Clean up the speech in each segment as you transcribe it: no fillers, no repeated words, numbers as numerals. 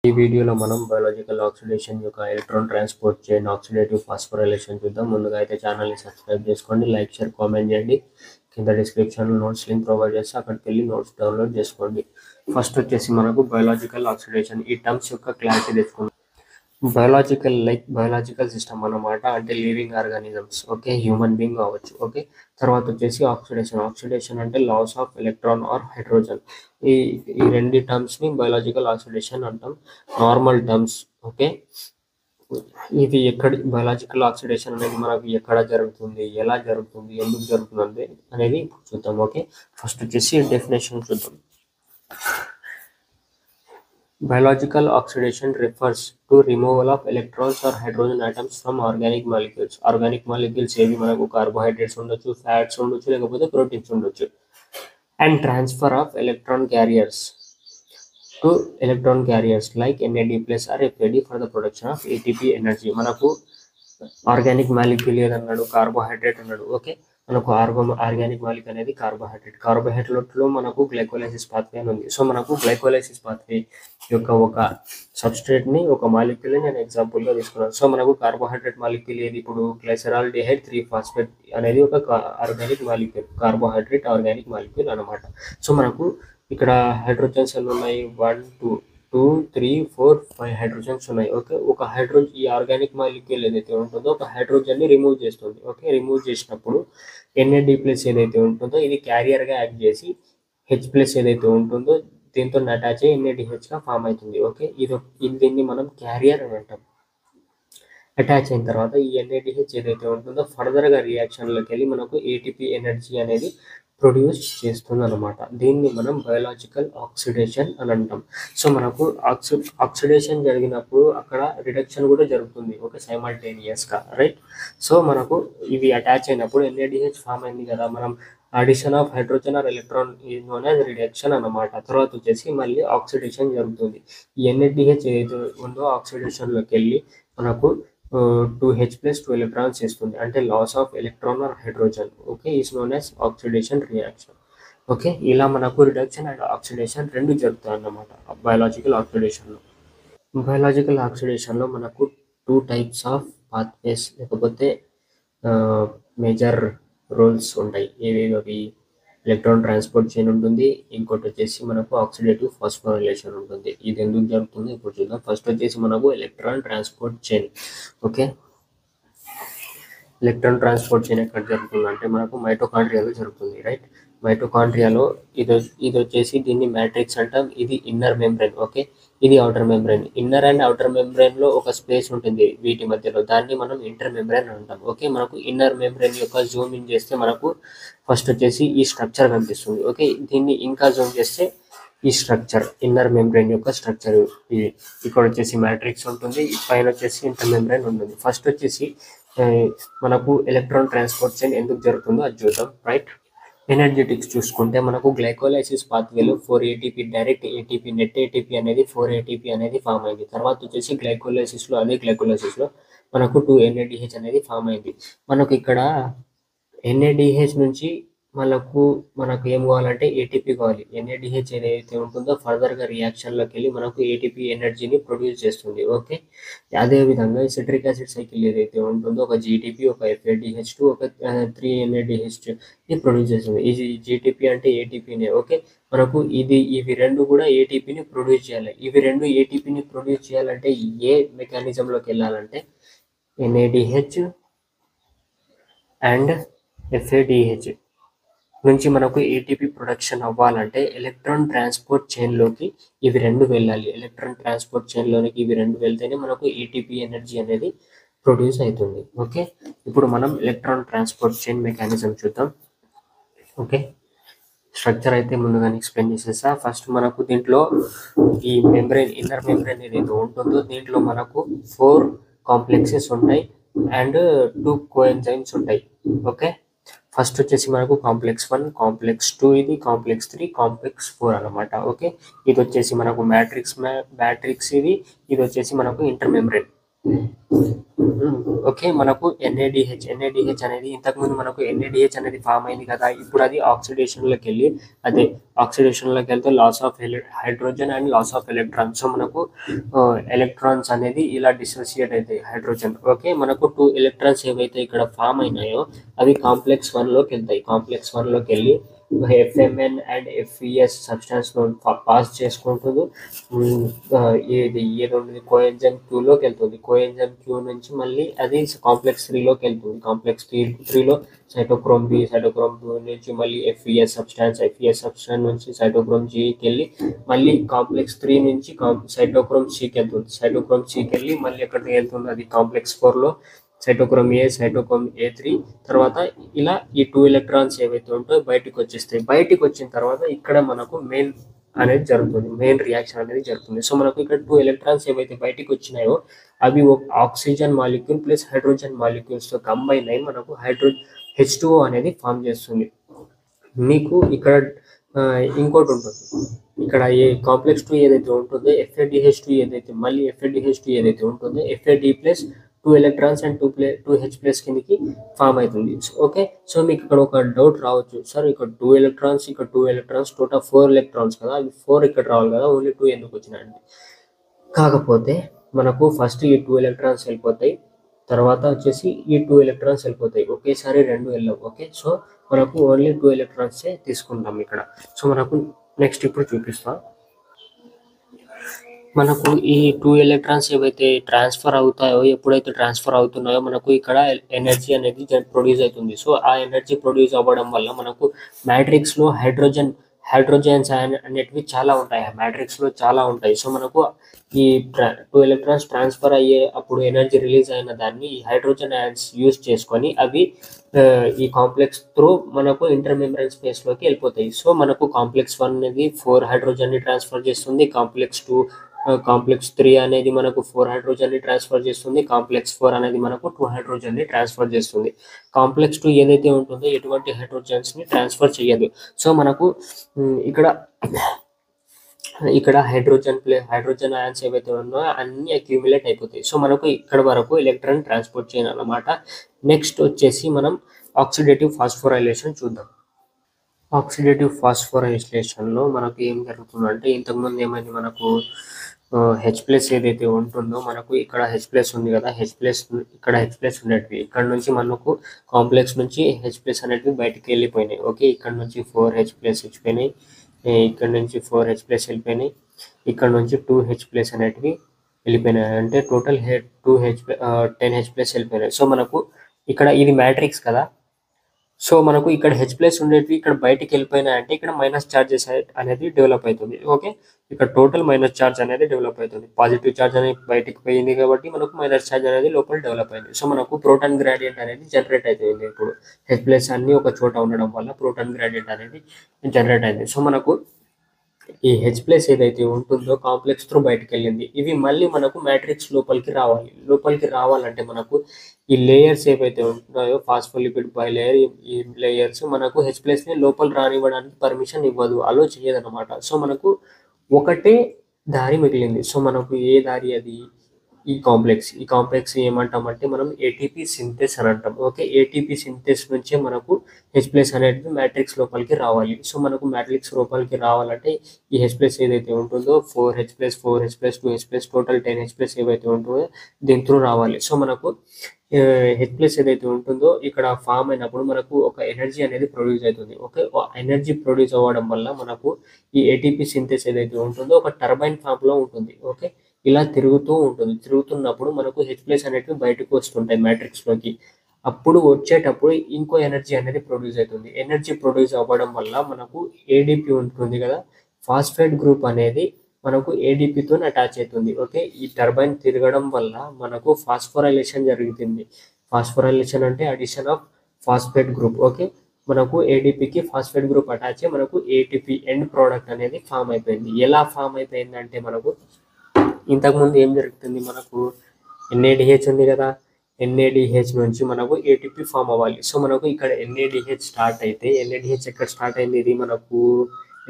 ఈ వీడియోలో మనం బయోలాజికల్ ఆక్సిడేషన్ యొక్క electron transport chain oxidative phosphorylation చూద్దాం. ముందుగా అయితే ఛానల్ని సబ్స్క్రైబ్ చేసుకోండి, లైక్ షేర్ కామెంట్ చేయండి. కింద డిస్క్రిప్షన్లో నోట్స్ లింక్ ప్రొవైడ్ చేస్తే అక్కడికి వెళ్ళి నోట్స్ డౌన్లోడ్ చేసుకోండి. ఫస్ట్ వచ్చేసి మనకు బయోలాజికల్ ఆక్సిడేషన్ ఈ టర్మ్స్ యొక్క క్లారిటీ తెచ్చుకుందాం. బయోలాజికల్ సిస్టమ్ అన్నమాట, అంటే living organisms. Okay, human being కావచ్చు. ఓకే, తర్వాత వచ్చేసి ఆక్సిడేషన్ అంటే loss of electron or hydrogen. ఈ ఈ రెండు టర్మ్స్ని బయోలాజికల్ ఆక్సిడేషన్ అంటాం, నార్మల్ టర్మ్స్. ఓకే, ఇది బయోలాజికల్ ఆక్సిడేషన్ అనేది మనకు ఎక్కడ జరుగుతుంది, ఎలా జరుగుతుంది, ఎందుకు జరుగుతుంది అనేది చూద్దాం. ఓకే, ఫస్ట్ వచ్చేసి డెఫినేషన్ చూద్దాం. Biological oxidation refers to removal of electrons or hydrogen atoms from organic molecules. Organic molecules ఏవి మనకు కార్బోహైడ్రేట్స్ ఉండొచ్చు, ఫ్యాట్స్ ఉండొచ్చు, లేకపోతే ప్రోటీన్స్ ఉండొచ్చు. And transfer of electron carriers to electron carriers like NAD+ or FAD for the production of ATP energy. మనకు organic molecule ఏదన్నాడు, carbohydrate అన్నాడు. Okay, మనకు ఆర్గానిక్ మాలిక్ అనేది కార్బోహైడ్రేట్లో మనకు గ్లైకోలైసిస్ పాత్వే అని ఉంది. సో మనకు గ్లైకోలైసిస్ పాత్వే యొక్క ఒక సబ్స్ట్రేట్ని, ఒక మాలిక్యూల్ని నేను ఎగ్జాంపుల్గా తీసుకున్నాను. సో మనకు కార్బోహైడ్రేట్ మాలిక్యూల్ ఏది, ఇప్పుడు గ్లైసరాల్డిహైడ్ 3-ఫాస్ఫేట్ అనేది ఒక organic molecule, carbohydrate organic molecule అనమాట. సో మనకు ఇక్కడ హైడ్రోజన్స్ ఎన్ని ఉన్నాయి, 1 2 3 4 5 హైడ్రోజన్స్ ఉన్నాయి. ఓకే, ఒక హైడ్రోజన్, ఈ ఆర్గానిక్ మాలిక్యూల్ ఏదైతే ఉంటుందో ఒక హైడ్రోజన్ని రిమూవ్ చేస్తుంది. ఓకే, రిమూవ్ చేసినప్పుడు NAD+ ఏదైతే ఉంటుందో ఇది క్యారియర్గా యాక్ట్ చేసి H+ ఏదైతే ఉంటుందో దీంతో అటాచ్ అయ్యి NADHగా ఫామ్ అవుతుంది. ఓకే, దీన్ని మనం క్యారియర్ అని అంటాం. అటాచ్ అయిన తర్వాత ఈ NADH ఏదైతే ఉంటుందో ఫర్దర్గా రియాక్షన్లోకి వెళ్ళి మనకు ATP ఎనర్జీ అనేది ప్రొడ్యూస్ చేస్తుంది అనమాట. దీన్ని మనం బయోలాజికల్ ఆక్సిడేషన్ అని అంటాం. సో మనకు ఆక్సిడేషన్ జరిగినప్పుడు అక్కడ రిడక్షన్ కూడా జరుగుతుంది. Okay, సైమల్టేనియస్గా, right. సో మనకు ఇవి అటాచ్ అయినప్పుడు NADH ఫామ్ అయింది కదా, మనం addition of hydrogen or electron is known as reduction అన్నమాట. తర్వాత వచ్చేసి మళ్ళీ ఆక్సిడేషన్ జరుగుతుంది. ఈ NADH ఏదైతే ఉందో ఆక్సిడేషన్లోకి వెళ్ళి మనకు 2H+ 2 ఎలక్ట్రాన్స్ ఇస్తుంది, అంటే loss of electron or hydrogen. Okay, is known as oxidation reaction. Okay, ఇలా మనకు రిడక్షన్ అండ్ ఆక్సిడేషన్ రెండు జరుగుతాయి అన్నమాట బయోలాజికల్ ఆక్సిడేషన్లో. బయోలాజికల్ ఆక్సిడేషన్లో మనకు 2 టైప్స్ ఆఫ్ పాత్వేస్ లేకపోతే మేజర్ రోల్స్ ఉంటాయి. ఏవేవి, ఎలక్ట్రాన్ ట్రాన్స్పోర్ట్ చైన్ ఉంటుంది, ఇంకోటి వచ్చేసి మనకు ఆక్సిడేటివ్ ఫాస్ఫోరైలేషన్ ఉంటుంది. ఇది ఎందుకు జరుగుతుంది ఇప్పుడు చూద్దాం. ఫస్ట్ వచ్చేసి మనకు electron transport chain. Okay, electron transport chain ఎక్కడ జరుగుతుంది అంటే మనకు మైటోకాండ్రియాలో జరుగుతుంది, రైట్. మైటోకాండ్రియాలో ఇది వచ్చేసి దీన్ని మ్యాట్రిక్స్ అంటాం, ఇది ఇన్నర్ మెంబ్రెయిన్. ఓకే, ఇది outer membrane. Inner and outer మెంబ్రెయిన్లో ఒక స్పేస్ ఉంటుంది వీటి మధ్యలో, దాన్ని మనం ఇంటర్ మెంబ్రెయిన్ అంటాం. ఓకే, మనకు ఇన్నర్ మెంబ్రెయిన్ యొక్క జూమ్ ఇన్ చేస్తే మనకు ఫస్ట్ వచ్చేసి ఈ స్ట్రక్చర్ కనిపిస్తుంది. ఓకే, దీన్ని ఇంకా జూమ్ చేస్తే ఈ స్ట్రక్చర్, ఇన్నర్ మెంబ్రెయిన్ యొక్క స్ట్రక్చర్ ఇది. ఇక్కడ వచ్చేసి మ్యాట్రిక్స్ ఉంటుంది, పైన వచ్చేసి ఇంటర్ మెంబ్రెయిన్ ఉంటుంది. ఫస్ట్ వచ్చేసి మనకు ఎలక్ట్రాన్ ట్రాన్స్పోర్ట్ చైన్ ఎందుకు జరుగుతుందో అది చూద్దాం, రైట్. ఎనర్జెటిక్స్ చూసుకుంటే మనకు గ్లైకోలైసిస్ పాత్వేలో 4 ATP, direct ATP, net ATP అనేది 4 ATP అనేది ఫామ్ అయింది. తర్వాత వచ్చేసి అదే గ్లైకోలైసిస్లో మనకు 2 NADH అనేది ఫామ్ అయింది. మనకు ఇక్కడ NADH నుంచి మనకు ఏం కావాలంటే ATP కావాలి. NADH ఏదైతే ఉంటుందో ఫర్దర్గా రియాక్షన్లోకి వెళ్ళి మనకు ATP ఎనర్జీని ప్రొడ్యూస్ చేస్తుంది. ఓకే, అదేవిధంగా సిట్రిక్ యాసిడ్ సైకిల్ ఏదైతే ఉంటుందో ఒక GTP, ఒక FADH2, ఒక 3 NADH ప్రొడ్యూస్ చేస్తుంది. ఈ GTP అంటే ATPనే. ఓకే, మనకు ఇవి రెండు కూడా ATPని ప్రొడ్యూస్ చేయాలి. ఇవి రెండు ATPని ప్రొడ్యూస్ చేయాలంటే ఏ మెకానిజంలోకి వెళ్ళాలంటే NADH అండ్ FADH నుంచి మనకు ATP ప్రొడక్షన్ అవ్వాలంటే ఎలక్ట్రాన్ ట్రాన్స్పోర్ట్ చైన్లోకి ఇవి రెండు వెళ్ళాలి. ఎలక్ట్రాన్ ట్రాన్స్పోర్ట్ చైన్లోనికి ఇవి రెండు వెళ్తేనే మనకు ATP ఎనర్జీ అనేది ప్రొడ్యూస్ అవుతుంది. ఓకే, ఇప్పుడు మనం ఎలక్ట్రాన్ ట్రాన్స్పోర్ట్ చైన్ మెకానిజం చూద్దాం. ఓకే, స్ట్రక్చర్ అయితే ముందుగానే ఎక్స్ప్లెయిన్ చేసేసా. ఫస్ట్ మనకు దీంట్లో ఈ ఇన్నర్ మెంబ్రెయిన్ ఏదైతే ఉంటుందో దీంట్లో మనకు 4 కాంప్లెక్సెస్ ఉంటాయి అండ్ 2 కోఎంజైమ్స్ ఉంటాయి. ఓకే, ఫస్ట్ వచ్చేసి మనకు కాంప్లెక్స్ 1, కాంప్లెక్స్ 2, ఇది కాంప్లెక్స్ 3, కాంప్లెక్స్ 4 అనమాట. ఓకే, ఇది వచ్చేసి మనకు మ్యాట్రిక్స్ ఇది వచ్చేసి మనకు ఇంటర్ మెంబ్రెయిన్. ఓకే. మనకు ఎన్ఏడిహెచ్ అనేది ఇంతకుముందు మనకు ఎన్ఏడిహెచ్ అనేది ఫామ్ అయింది కదా! ఇప్పుడు అది ఆక్సిడేషన్‌లోకెళ్ళి అదే ఆక్సిడేషన్‌లోకెళ్తే loss of hydrogen and loss of electron. So, మనకు ఎలక్ట్రాన్స్ అనేది ఇలా డిసోసియేట్ అయితాయి హైడ్రోజన్. ఓకే. మనకు 2 ఎలక్ట్రాన్స్ ఏవైతే ఇక్కడ ఫామ్ అయినాయో అవి కాంప్లెక్స్ 1లోకెళ్తాయి. కాంప్లెక్స్ 1లోకెళ్ళి ఎఫ్ఎంఎన్ అండ్ ఎఫ్ఈఎస్ సబ్స్టాన్స్‌లో పాస్ చేసుకుంటూ ఏదుంది కోఎంజైమ్ క్యూలోకి వెళ్తుంది. కోఎంజైమ్ క్యూ నుంచి మళ్ళీ అది కాంప్లెక్స్ 3లోకి వెళ్తుంది. కాంప్లెక్స్ 3లో సైటోక్రోమ్ బి, సైటోక్రోమ్ 2 నుంచి మళ్ళీ ఎఫ్ఈఎస్ సబ్స్టాన్స్ నుంచి సైటోక్రోమ్ జికి వెళ్ళి మళ్ళీ కాంప్లెక్స్ 3 నుంచి సైటోక్రోమ్ సికి వెళ్తుంది. సైటోక్రోమ్ సికి వెళ్ళి మళ్ళీ ఎక్కడికి వెళ్తుంది, అది కాంప్లెక్స్ 4లో సైటోక్రోమ్ ఏ, సైటోక్రోమ్ ఏ3 తర్వాత ఇలా ఈ 2 ఎలక్ట్రాన్స్ ఏవైతే ఉంటాయో బయటికి వచ్చేస్తాయి. బయటికి వచ్చిన తర్వాత ఇక్కడ మనకు మెయిన్ అనేది జరుగుతుంది, మెయిన్ రియాక్షన్ అనేది జరుగుతుంది. సో మనకు ఇక్కడ 2 ఎలక్ట్రాన్స్ ఏవైతే బయటికి వచ్చినాయో అవి ఆక్సిజన్ మాలిక్యూల్ ప్లస్ హైడ్రోజన్ మాలిక్యూల్స్తో కంబైన్ అయి మనకు H2O అనేది ఫామ్ చేస్తుంది. మీకు ఇక్కడ ఇంకోటి ఉంటుంది, ఇక్కడ ఏ కాంప్లెక్స్ 2 ఏదైతే ఉంటుందో FADH2 ఏదైతే మళ్ళీ FADH2 ఏదైతే ఉంటుందో FAD plus 2 electrons and 2H plus కిందకి ఫామ్ అవుతుంది. ఓకే. సో మీకు ఇక్కడ ఒక డౌట్ రావచ్చు, సార్ ఇక్కడ 2 ఎలక్ట్రాన్స్ ఇక్కడ 2 ఎలక్ట్రాన్స్ టోటల్ 4 ఎలక్ట్రాన్స్ కదా, అవి 4 ఇక్కడ రావాలి కదా, ఓన్లీ 2 ఎందుకు వచ్చినాయండి? కాకపోతే మనకు ఫస్ట్ ఈ 2 ఎలక్ట్రాన్స్ వెళ్ళిపోతాయి, తర్వాత వచ్చేసి ఈ 2 ఎలక్ట్రాన్స్ వెళ్ళిపోతాయి, ఒకేసారి 2 వెళ్ళవు. ఓకే. సో మనకు ఓన్లీ 2 ఎలక్ట్రాన్సే తీసుకుంటాం ఇక్కడ. సో మనకు నెక్స్ట్ ఇప్పుడు చూపిస్తా. మనకు ఈ 2 ఎలక్ట్రాన్స్ ఏవైతే ట్రాన్స్ఫర్ అవుతాయో ఎప్పుడైతే ట్రాన్స్ఫర్ అవుతున్నాయో మనకు ఇక్కడ ఎనర్జీ అనేది ప్రొడ్యూస్ అవుతుంది. సో ఆ ఎనర్జీ ప్రొడ్యూస్ అవ్వడం వల్ల మనకు మ్యాట్రిక్స్లో హైడ్రోజన్స్ అనేటివి చాలా ఉంటాయి, మ్యాట్రిక్స్లో చాలా ఉంటాయి. సో మనకు ఈ 2 ఎలక్ట్రాన్స్ ట్రాన్స్ఫర్ అయ్యే అప్పుడు ఎనర్జీ రిలీజ్ అయిన దాన్ని ఈ హైడ్రోజన్ అయాన్స్ యూజ్ చేసుకొని అవి ఈ కాంప్లెక్స్ త్రూ మనకు ఇంటర్ మెంబ్రేన్ స్పేస్లోకి వెళ్ళిపోతాయి. సో మనకు కాంప్లెక్స్ 1 అనేది 4 హైడ్రోజన్ని ట్రాన్స్ఫర్ చేస్తుంది, కాంప్లెక్స్ 3 అనేది మనకు 4 హైడ్రోజన్ని ట్రాన్స్ఫర్ చేస్తుంది, కాంప్లెక్స్ 4 అనేది మనకు 2 హైడ్రోజన్ని ట్రాన్స్ఫర్ చేస్తుంది. కాంప్లెక్స్ 2 ఏదైతే ఉంటుందో ఎటువంటి హైడ్రోజన్స్ని ట్రాన్స్ఫర్ చేయదు. సో మనకు ఇక్కడ హైడ్రోజన్ అయాన్స్ ఏవైతే ఉన్నాయో అన్ని అక్యూములేట్ అయిపోతాయి. సో మనకు ఇక్కడ వరకు ఎలక్ట్రాన్ ట్రాన్స్పోర్ట్ చేయాలన్నమాట. నెక్స్ట్ వచ్చేసి మనం ఆక్సిడేటివ్ ఫాస్ఫోరైలేషన్ చూద్దాం. ఆక్సిడేటివ్ ఫాస్ఫోరైలేషన్లో మనకు ఏం జరుగుతుందంటే ఇంతకుముందు ఏమైంది, మనకు H+ ఏదైతే ఉంటుందో మనకు ఇక్కడ H+ ఉంది కదా, ఇక్కడ H+ ఉండేటివి ఇక్కడ నుంచి మనకు కాంప్లెక్స్ నుంచి H+ అనేటివి బయటికి వెళ్ళిపోయినాయి. ఓకే. ఇక్కడ నుంచి 4H+ వచ్చిపోయినాయి, ఇక్కడ నుంచి 4H+ వెళ్ళిపోయినాయి, ఇక్కడ నుంచి 2H+ అనేటివి వెళ్ళిపోయినాయి, అంటే టోటల్ 10H+ వెళ్ళిపోయినాయి. సో మనకు ఇక్కడ ఇది మ్యాట్రిక్స్ కదా, సో మనకు ఇక్కడ H+ ఉండేటివి ఇక్కడ బయటికి వెళ్ళిపోయినాయి, అంటే ఇక్కడ మైనస్ ఛార్జెస్ అనేది డెవలప్ అవుతుంది. ఓకే. ఇక్కడ టోటల్ మైనస్ ఛార్జ్ అనేది డెవలప్ అవుతుంది, పాజిటివ్ ఛార్జ్ అనేది బయటికి పోయింది కాబట్టి మనకు మైనస్ ఛార్జ్ అనేది లోపల డెవలప్ అయింది. సో మనకు ప్రోటాన్ గ్రాడియంట్ అనేది జనరేట్ అవుతుంది. ఇప్పుడు H+ అన్ని ఒక చోట ఉండడం వల్ల ప్రోటాన్ గ్రాడియంట్ అనేది జనరేట్ అయింది. సో మనకు ఈ H+ ఏదైతే ఉంటుందో కాంప్లెక్స్ త్రూ బయటకు వెళ్ళింది, ఇవి మళ్ళీ మనకు మ్యాట్రిక్స్ లోపలికి రావాలంటే మనకు ఈ లేయర్స్ ఏవైతే ఉంటాయో ఫాస్ఫోలిపిడ్ బైలేయర్, ఈ లేయర్స్ మనకు H+ని లోపల రానివ్వడానికి పర్మిషన్ ఇవ్వదు, అలో చేయదన్నమాట. సో మనకు ఒకటే దారి మిగిలింది. సో మనకు ఏ దారి అది, ఈ కాంప్లెక్స్ ఏమంటామంటే మనం ATP సింథెస్ అని అంటాం. ఓకే. ATP సింథెస్ నుంచే మనకు H+ అనేది మ్యాట్రిక్స్ లోపలికి రావాలి. సో మనకు మ్యాట్రిక్స్ లోపలికి రావాలంటే ఈ H+ ఏదైతే ఉంటుందో 4H+, 2H+, టోటల్ 10H+ ఏవైతే ఉంటుందో దీని త్రూ రావాలి. సో మనకు H+ ఏదైతే ఉంటుందో ఇక్కడ ఫామ్ అయినప్పుడు మనకు ఒక ఎనర్జీ అనేది ప్రొడ్యూస్ అవుతుంది. ఓకే. ఎనర్జీ ప్రొడ్యూస్ అవ్వడం వల్ల మనకు ఈ ATP సింథెస్ ఏదైతే ఉంటుందో ఒక టర్బైన్ ఫామ్లో ఉంటుంది. ఓకే. ఇలా తిరుగుతున్నప్పుడు మనకు H+ అనేటివి బయటకు వస్తుంటాయి మ్యాట్రిక్స్లోకి. అప్పుడు వచ్చేటప్పుడు ఇంకో ఎనర్జీ అనేది ప్రొడ్యూస్ అవుతుంది. ఎనర్జీ ప్రొడ్యూస్ అవ్వడం వల్ల మనకు ADP ఉంటుంది కదా, ఫాస్ఫేట్ గ్రూప్ అనేది మనకు ADPతో అటాచ్ అవుతుంది. ఓకే. ఈ టర్బైన్ తిరగడం వల్ల మనకు ఫాస్ఫోరైలేషన్ జరుగుతుంది. ఫాస్ఫోరైలేషన్ అంటే addition of phosphate group. Okay. మనకు ADPకి ఫాస్ఫేట్ గ్రూప్ అటాచ్ అయ్యి మనకు ATP ఎండ్ ప్రోడక్ట్ అనేది ఫామ్ అయిపోయింది. ఎలా ఫామ్ అయిపోయింది అంటే మనకు ఇంతకుముందు ఏం జరుగుతుంది, మనకు NADH ఉంది కదా, NADH నుంచి మనకు ATP ఫామ్ అవ్వాలి. సో మనకు ఇక్కడ NADH స్టార్ట్ అయితే NADH ఎక్కడ స్టార్ట్ అయింది, ఇది మనకు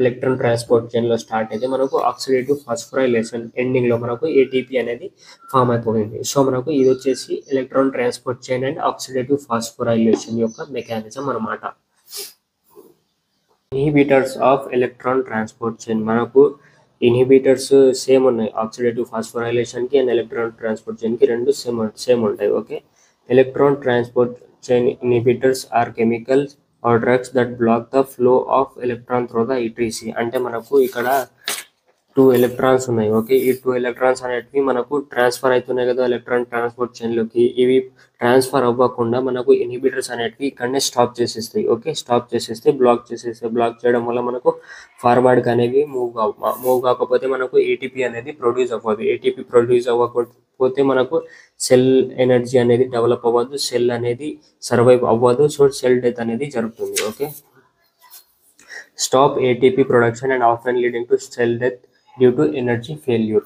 ఎలక్ట్రాన్ ట్రాన్స్పోర్ట్ చైన్ లో స్టార్ట్ అయితే మనకు ఆక్సిడేటివ్ ఫాస్ఫోరైలేషన్ ఎండింగ్ లో మనకు ఏటీపీ అనేది ఫామ్ అయిపోయింది. సో మనకు ఇది వచ్చేసి electron transport chain and oxidative phosphorylation యొక్క మెకానిజం అన్నమాట. Inhibitors of electron transport chain మనకు ఇన్హిబిటర్స్ సేమ్ ఉన్నాయి. ఆక్సిడేటివ్ ఫాస్ఫోరైలేషన్ కి అండ్ ఎలక్ట్రాన్ ట్రాన్స్పోర్ట్ చైన్ కి రెండు సేమ్ ఉంటాయి. Okay, electron transport chain inhibitors are chemicals or drugs that block the flow of electron through the ETC. అంటే మనకు ఇక్కడ 2 electrons ఉన్నాయి. ఓకే, ఈ 2 ఎలక్ట్రాన్స్ అనేటివి మనకు ట్రాన్స్ఫర్ అవుతున్నాయి కదా ఎలక్ట్రాన్ ట్రాన్స్పోర్ట్ చైన్ లోకి. ఇవి ట్రాన్స్ఫర్ అవ్వకుండా మనకు ఇన్హిబిటర్స్ అనేటివి ఇక్కడనే స్టాప్ చేసేస్తాయి. ఓకే, స్టాప్ చేసేస్తే బ్లాక్ చేయడం వల్ల మనకు ఫార్వర్డ్ అనేవి మూవ్ కాకపోతే మనకు ఏటీపీ అనేది ప్రొడ్యూస్ అవ్వదు. ఏటీపీ ప్రొడ్యూస్ అవ్వకపోతే మనకు సెల్ ఎనర్జీ అనేది డెవలప్ అవ్వదు, సెల్ అనేది సర్వైవ్ అవ్వదు. సో సెల్ డెత్ అనేది జరుగుతుంది. Okay, stop ATP production and often leading to cell death due to energy failure.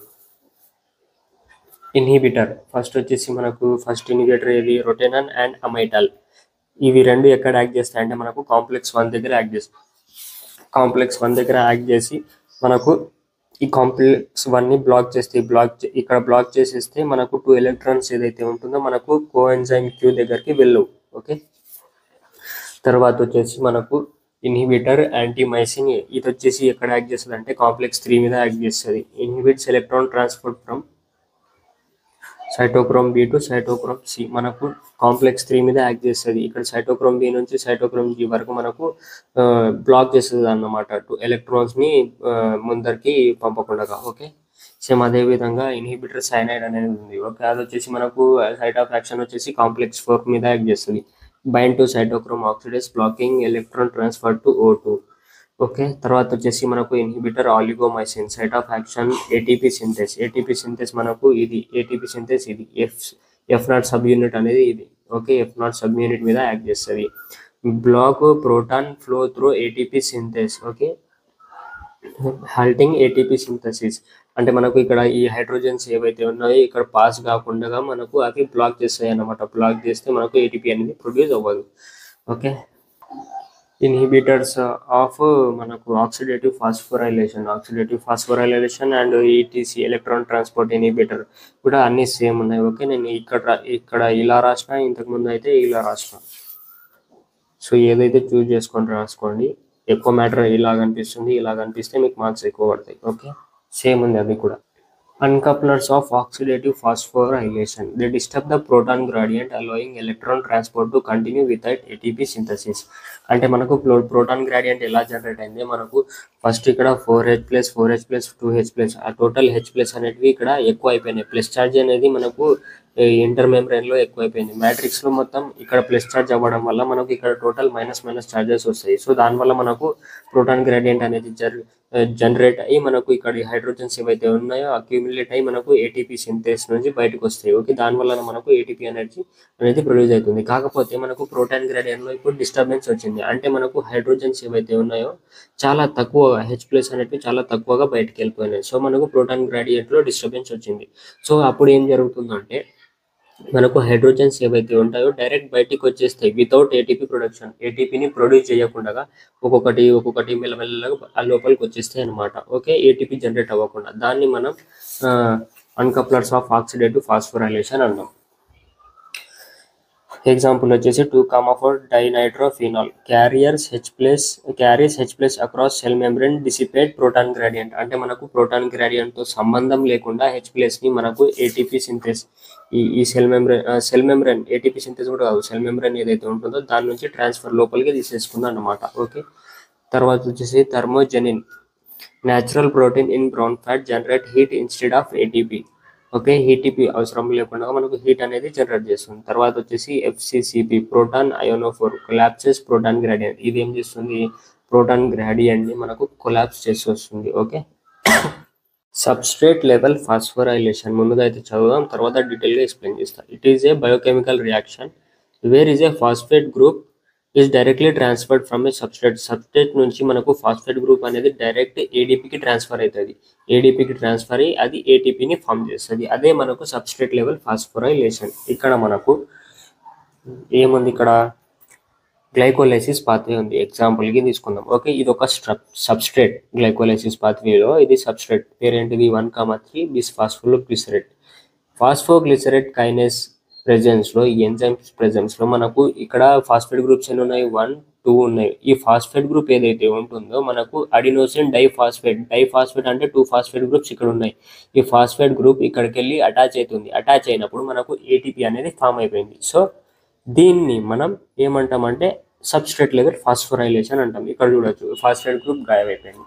Inhibitor first వచ్చేసి మనకు ఫస్ట్ ఇన్హిబిటర్ ఏది రొటెనన్ అండ్ అమైటాల్. ఇవి రెండు ఎక్కడ యాక్ట్ చేస్తాయి అంటే మనకు కాంప్లెక్స్ 1 దగ్గర యాక్ట్ చేస్తాయి. కాంప్లెక్స్ 1 దగ్గర యాక్ట్ చేసి మనకు ఈ కాంప్లెక్స్ 1 ని బ్లాక్ చేస్తే ఇక్కడ బ్లాక్ చేసేస్తే మనకు 2 ఎలక్ట్రాన్స్ ఏదైతే ఉంటుందో మనకు కోఎంజైమ్ క్యూ దగ్గరికి వెళ్ళవు. ఓకే, తర్వాత వచ్చేసి మనకు ఇన్హిబిటర్ యాంటీమైసిన్. ఇది వచ్చేసి ఎక్కడ యాక్ట్ చేస్తుంది అంటే కాంప్లెక్స్ 3 మీద యాక్ట్ చేస్తుంది. Inhibits electron transport from cytochrome b to cytochrome c. మనకు కాంప్లెక్స్ 3 మీద యాక్ట్ చేస్తుంది. ఇక్కడ సైటోక్రోమ్ బి నుంచి సైటోక్రోమ్ జి వరకు మనకు బ్లాక్ చేస్తుంది అన్నమాట, 2 ఎలక్ట్రాన్స్ ని ముందరికి పంపకుండా. ఓకే, సేమ్ అదే విధంగా ఇన్హిబిటర్ సైనైడ్ అనేది ఉంది. ఓకే, అది వచ్చేసి మనకు సైట్ ఆఫ్ యాక్షన్ వచ్చేసి కాంప్లెక్స్ 4 మీద యాక్ట్ చేస్తుంది. Bind to cytochrome oxidase blocking electron transfer to O2. Okay, తర్వాత వచ్చేసి మనకు inhibitor oligomycin site of action ATP synthase. ATP synthase మనకు ఇది ఏటీపీ సింథేస్ ఇది F0 సబ్ యూనిట్ అనేది ఇది. ఓకే, F0 సబ్ యూనిట్ మీద యాక్ట్ చేస్తుంది. Block proton flow through ATP synthase. Okay, halting ATP synthesis అంటే మనకు ఇక్కడ ఈ హైడ్రోజన్స్ ఏవైతే ఉన్నాయో ఇక్కడ పాస్ కాకుండా మనకు అవి బ్లాక్ చేస్తాయి అన్నమాట. బ్లాక్ చేస్తే మనకు ఏటీపీ అనేది ప్రొడ్యూస్ అవ్వదు. ఓకే, ఇన్హిబిటర్స్ ఆఫ్ మనకు oxidative phosphorylation and ETC electron transport inhibitor కూడా అన్ని సేమ్ ఉన్నాయి. ఓకే, నేను ఇక్కడ ఇలా రాసిన, ఇంతకుముందు అయితే ఇలా రాసిన. సో ఏదైతే చూస్ చేసుకొని రాసుకోండి. ఎక్కువ మ్యాటర్ ఇలా కనిపిస్తుంది, ఇలా కనిపిస్తే మీకు మార్క్స్ ఎక్కువ పడతాయి. ఓకే, సేమ్ ఉంది అది కూడా. Uncouplers of oxidative phosphorylation. They disturb the proton gradient allowing electron transport to continue without ATP synthesis. అంటే మనకు ప్రోటాన్ గ్రాడియంట్ ఎలా జనరేట్ అయింది మనకు ఫస్ట్ ఇక్కడ 4H+, 4H+, 2H+, ఆ టోటల్ H+ అనేటివి ఇక్కడ ఎక్కువ అయిపోయినాయి. ప్లస్ ఛార్జ్ అనేది మనకు ఇంటర్ మెంబ్రేన్ లో ఎక్కువ అయిపోయింది. మ్యాట్రిక్స్ లో మొత్తం ఇక్కడ ప్లస్ ఛార్జ్ అవ్వడం వల్ల మనకు ఇక్కడ టోటల్ మైనస్ ఛార్జెస్ వస్తాయి. సో దానివల్ల మనకు ప్రోటాన్ గ్రాడియంట్ అనేది జనరేట్ అయ్యి మనకు ఇక్కడ హైడ్రోజన్స్ ఏవైతే ఉన్నాయో అక్యూములేట్ అయ్యి మనకు ఏటీపీ సింథేస్ నుంచి బయటకు వస్తాయి. ఓకే, దానివల్ల మనకు ఏటీపీ ఎనర్జీ అనేది ప్రొడ్యూస్ అవుతుంది. కాకపోతే మనకు ప్రోటాన్ గ్రాడియంట్ లో ఇప్పుడు డిస్టర్బెన్స్ వచ్చింది. అంటే మనకు హైడ్రోజన్స్ ఏవైతే ఉన్నాయో చాలా తక్కువ H+ అనేవి చాలా తక్కువగా బయటకు వెళ్ళిపోయినాయి. సో మనకు ప్రోటాన్ గ్రాడియంట్ లో డిస్టర్బెన్స్ వచ్చింది. సో అప్పుడు ఏం జరుగుతుందంటే మనకు హైడ్రోజన్స్ ఏవైతే ఉంటాయో డైరెక్ట్ బయటికి వచ్చేస్తాయి వితౌట్ ఏటీపీ ప్రొడక్షన్. ఏటీపీని ప్రొడ్యూస్ చేయకుండా ఒక్కొక్కటి మెల్లమెల్లగా ఆ లోపలికి వచ్చేస్తాయి అనమాట. ఓకే, ఏటీపీ జనరేట్ అవ్వకుండా. దాన్ని మనం అన్కప్లర్స్ ఆఫ్ ఆక్సిడేటివ్ ఫాస్ఫోరైలేషన్ అన్నాం. ఎగ్జాంపుల్ వచ్చేసి 2,4 dinitrophenol carries H+ across cell membrane dissipate proton gradient. అంటే మనకు ప్రోటాన్ గ్రాడియంట్ తో సంబంధం లేకుండా H+ ని మనకు ఏటీపీ సింథేస్ ఈ సెల్ మెంబ్రేన్ ఏటీపీ సింథేస్ కూడా కాదు, సెల్ మెంబ్రేన్ ఏదైతే ఉంటుందో దాని నుంచి ట్రాన్స్ఫర్ లోపలికి తీసేసుకుంది అన్నమాట. ఓకే, తర్వాత వచ్చేసి thermogenin natural protein in brown fat generate heat instead of ATP. Okay, ATP అవసరం లేకుండా మనకు హీట్ అనేది జనరేట్ చేస్తుంది. తర్వాత వచ్చేసి FCCP proton ionophore collapses proton gradient. ఇది ఏం చేస్తుంది ప్రోటాన్ గ్రాడియంట్ ని మనకు కొలాప్స్ చేసి వస్తుంది. ఓకే, సబ్స్ట్రేట్ లెవెల్ ఫాస్ఫోరైలేషన్ ముందుగా అయితే చదువుదాం, తర్వాత డీటెయిల్ గా ఎక్స్ప్లెయిన్ చేస్తాను. It is a biochemical reaction where is a phosphate group is directly transferred from A substrate నుంచి మనకు ఫాస్ఫేట్ గ్రూప్ అనేది డైరెక్ట్ ఏడీపీకి ట్రాన్స్ఫర్ అవుతుంది. ఏడీపీకి ట్రాన్స్ఫర్ అయ్యి అది ఏటీపీని ఫామ్ చేస్తుంది. అదే మనకు సబ్స్ట్రేట్ లెవెల్ ఫాస్ఫోరైలేషన్. ఇక్కడ మనకు ఏముంది, ఇక్కడ గ్లైకోలైసిస్ పాత్వే ఉంది. ఎగ్జాంపుల్కి తీసుకుందాం. ఓకే, ఇది ఒక సబ్స్ట్రేట్. గ్లైకోలైసిస్ పాత్వేలో ఇది సబ్స్ట్రేట్ పేరేంటిది 1,3 బిస్ఫాస్ఫోగ్లిసరేట్. ఫాస్ఫోగ్లిసరేట్ కైనేస్ ప్రెజెన్స్లో, ఈ ఎంజైమ్స్ ప్రెజెన్స్లో మనకు ఇక్కడ ఫాస్ఫేట్ గ్రూప్స్ ఎన్ని ఉన్నాయి? 1, 2 ఉన్నాయి. ఈ ఫాస్ఫేట్ గ్రూప్ ఏదైతే ఉంటుందో మనకు అడినోసిన్ డైఫాస్ఫేట్ అంటే 2 ఫాస్ఫేట్ గ్రూప్స్ ఇక్కడ ఉన్నాయి. ఈ ఫాస్ఫేట్ గ్రూప్ ఇక్కడికి వెళ్ళి అటాచ్ అవుతుంది. అటాచ్ అయినప్పుడు మనకు ఏటీపీ అనేది ఫామ్ అయిపోయింది. సో దీన్ని మనం ఏమంటామంటే సబ్స్ట్రేట్ లెవెల్ ఫాస్ఫోరైలేషన్ అంటాం. ఇక్కడ చూడొచ్చు ఫాస్ఫేట్ గ్రూప్ గాయమైపోయింది.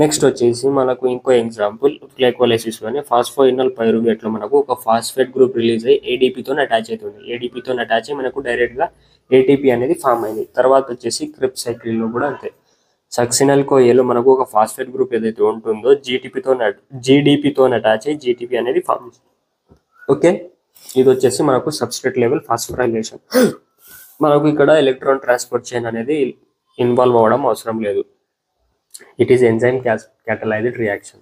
నెక్స్ట్ వచ్చేసి మనకు ఇంకో ఎగ్జాంపుల్ గ్లైకోలైసిస్లోనే ఫాస్ఫోయినల్ పైరువేట్లో మనకు ఒక ఫాస్ఫేట్ గ్రూప్ రిలీజ్ అయ్యి ఏడీపీతో అటాచ్ అవుతుంది. ఏడీపీతో అటాచ్ అయ్యి మనకు డైరెక్ట్గా ఏటీపీ అనేది ఫామ్ అయింది. తర్వాత వచ్చేసి క్రిప్స్ సైకిల్లో కూడా అంతే. సక్సినల్ కోఏలో మనకు ఒక ఫాస్ఫేట్ గ్రూప్ ఏదైతే ఉంటుందో జీడీపీతో అటాచ్ అయ్యి జీటీపీ అనేది ఫామ్. ఓకే, ఇది వచ్చేసి మనకు సబ్స్ట్రేట్ లెవెల్ ఫాస్ఫోరైలేషన్. మనకు ఇక్కడ ఎలక్ట్రాన్ ట్రాన్స్పోర్ట్ చైన్ అనేది ఇన్వాల్వ్ అవ్వడం అవసరం లేదు. It is enzyme catalysed reaction.